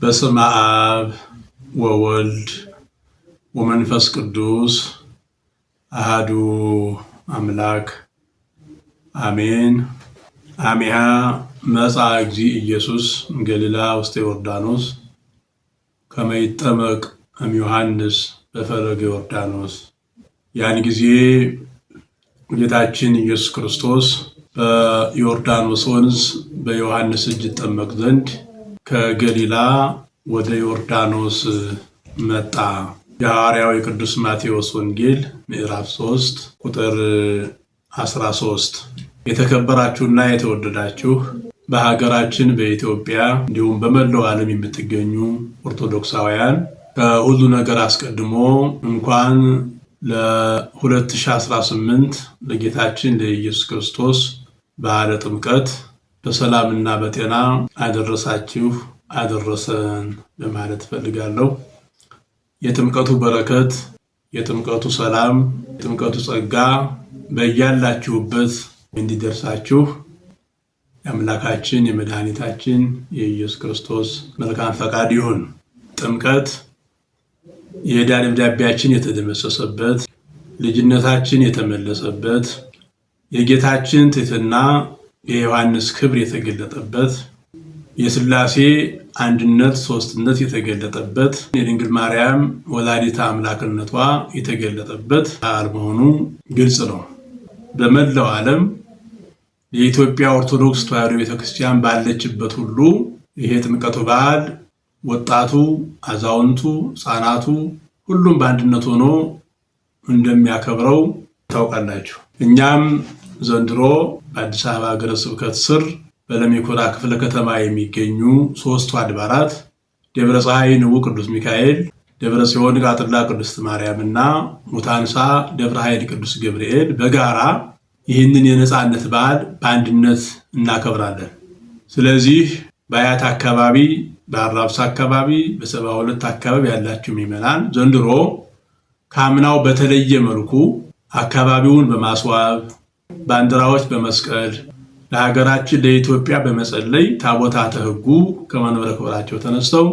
በስመ አብ ወወልድ ወመንፈስ ቅዱስ አሐዱ አምላክ አሜን። አሜሃ መጽአ እግዚእ ኢየሱስ ገሊላ ውስተ ዮርዳኖስ ከመ ይጠመቅ እምዮሐንስ በፈለገ ዮርዳኖስ። ያን ጊዜ ጌታችን ኢየሱስ ክርስቶስ በዮርዳኖስ ወንዝ በዮሐንስ እጅ ይጠመቅ ዘንድ ከገሊላ ወደ ዮርዳኖስ መጣ። የሐዋርያው የቅዱስ ማቴዎስ ወንጌል ምዕራፍ 3 ቁጥር 13። የተከበራችሁና የተወደዳችሁ በሀገራችን በኢትዮጵያ እንዲሁም በመላው ዓለም የምትገኙ ኦርቶዶክሳውያን ከሁሉ ነገር አስቀድሞ እንኳን ለ2018 ለጌታችን ለኢየሱስ ክርስቶስ በዓለ ጥምቀት በሰላምና በጤና አደረሳችሁ አደረሰን ለማለት ፈልጋለሁ። የጥምቀቱ በረከት፣ የጥምቀቱ ሰላም፣ የጥምቀቱ ጸጋ በያላችሁበት እንዲደርሳችሁ የአምላካችን የመድኃኒታችን የኢየሱስ ክርስቶስ መልካም ፈቃድ ይሁን። ጥምቀት የዕዳ ደብዳቤያችን የተደመሰሰበት፣ ልጅነታችን የተመለሰበት፣ የጌታችን ትሕትና የዮሐንስ ክብር የተገለጠበት፣ የሥላሴ አንድነት ሦስትነት የተገለጠበት፣ የድንግል ማርያም ወላዲተ አምላክነቷ የተገለጠበት በዓል መሆኑ ግልጽ ነው። በመላው ዓለም የኢትዮጵያ ኦርቶዶክስ ተዋሕዶ ቤተክርስቲያን ባለችበት ሁሉ ይሄ ጥምቀቱ በዓል ወጣቱ፣ አዛውንቱ፣ ሕፃናቱ ሁሉም በአንድነት ሆኖ እንደሚያከብረው ታውቃላችሁ። እኛም ዘንድሮ በአዲስ አበባ ሀገረ ስብከት ስር በለሚ ኩራ ክፍለ ከተማ የሚገኙ ሦስቱ አድባራት ደብረ ፀሐይ ንዑ ቅዱስ ሚካኤል፣ ደብረ ጽዮን ቃጥላ ቅድስት ማርያም እና ሙታንሳ ደብረ ኃይል ቅዱስ ገብርኤል በጋራ ይህንን የነፃነት በዓል በአንድነት እናከብራለን። ስለዚህ በአያት አካባቢ፣ በአራብሳ አካባቢ፣ በ72 አካባቢ ያላችሁ ምዕመናን ዘንድሮ ከአምናው በተለየ መልኩ አካባቢውን በማስዋብ ባንዲራዎች በመስቀል ለሀገራችን ለኢትዮጵያ በመጸለይ ታቦታተ ሕጉ ከመንበረ ክብራቸው ተነስተው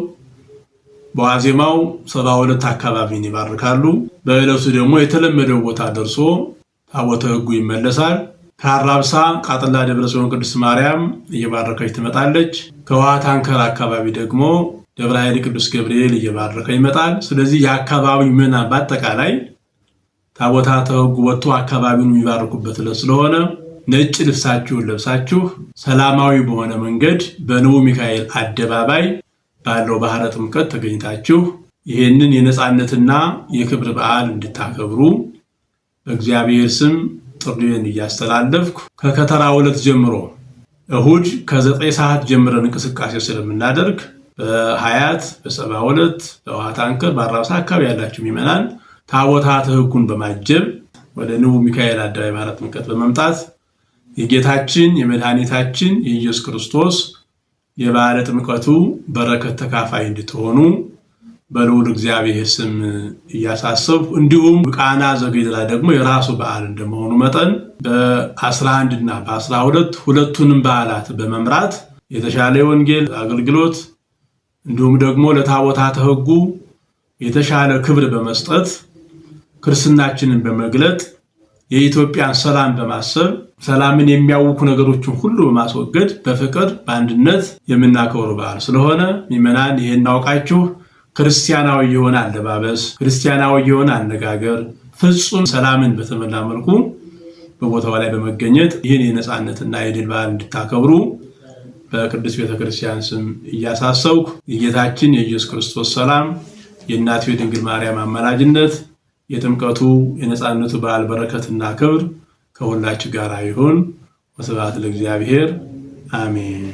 በዋዜማው 72 አካባቢን ይባርካሉ። በዕለቱ ደግሞ የተለመደው ቦታ ደርሶ ታቦተ ሕጉ ይመለሳል። ከአራብሳ ቃጥላ ደብረ ጽዮን ቅድስት ማርያም እየባረከች ትመጣለች። ከውሃ ታንከር አካባቢ ደግሞ ደብረ ኃይል ቅዱስ ገብርኤል እየባረከ ይመጣል። ስለዚህ የአካባቢው ምዕመናን በአጠቃላይ ታቦታተ ሕጉ ወጥቶ አካባቢውን የሚባርኩበት ዕለት ስለሆነ ነጭ ልብሳችሁን ለብሳችሁ ሰላማዊ በሆነ መንገድ በንዑ ሚካኤል አደባባይ ባለው ባህረ ጥምቀት ተገኝታችሁ ይህንን የነፃነትና የክብር በዓል እንድታከብሩ በእግዚአብሔር ስም ጥሪዬን እያስተላለፍኩ ከከተራ ዕለት ጀምሮ እሁድ ከ9 ሰዓት ጀምረን እንቅስቃሴ ስለምናደርግ በሀያት፣ በ72፣ በውሃ ታንከር፣ በአራብሳ አካባቢ ያላችሁ ምዕመናን ታቦታተ ሕጉን በማጀብ ወደ ንዑ ሚካኤል አደባባይ ባህረ ጥምቀት በመምጣት የጌታችን የመድኃኒታችን የኢየሱስ ክርስቶስ የበዓለ ጥምቀቱ በረከት ተካፋይ እንድትሆኑ በልዑል እግዚአብሔር ስም እያሳሰብኩ፣ እንዲሁም ቃና ዘገሊላ ደግሞ የራሱ በዓል እንደመሆኑ መጠን በ11 እና በ12 ሁለቱንም በዓላት በመምራት የተሻለ የወንጌል አገልግሎት እንዲሁም ደግሞ ለታቦታተ ሕጉ የተሻለ ክብር በመስጠት ክርስትናችንን በመግለጥ የኢትዮጵያን ሰላም በማሰብ ሰላምን የሚያውኩ ነገሮችን ሁሉ በማስወገድ በፍቅር በአንድነት የምናከብረው በዓል ስለሆነ ምዕመናን ይሄን አውቃችሁ ክርስቲያናዊ የሆነ አለባበስ፣ ክርስቲያናዊ የሆነ አነጋገር፣ ፍጹም ሰላምን በተሞላ መልኩ በቦታው ላይ በመገኘት ይህን የነፃነትና የድል በዓል እንድታከብሩ በቅዱስ ቤተክርስቲያን ስም እያሳሰብኩ የጌታችን የኢየሱስ ክርስቶስ ሰላም፣ የእናቱ የድንግል ማርያም አማላጅነት፣ የጥምቀቱ የነፃነቱ በዓል በረከትና ክብር ከሁላችሁ ጋር ይሁን። ወስብሐት ለእግዚአብሔር አሜን።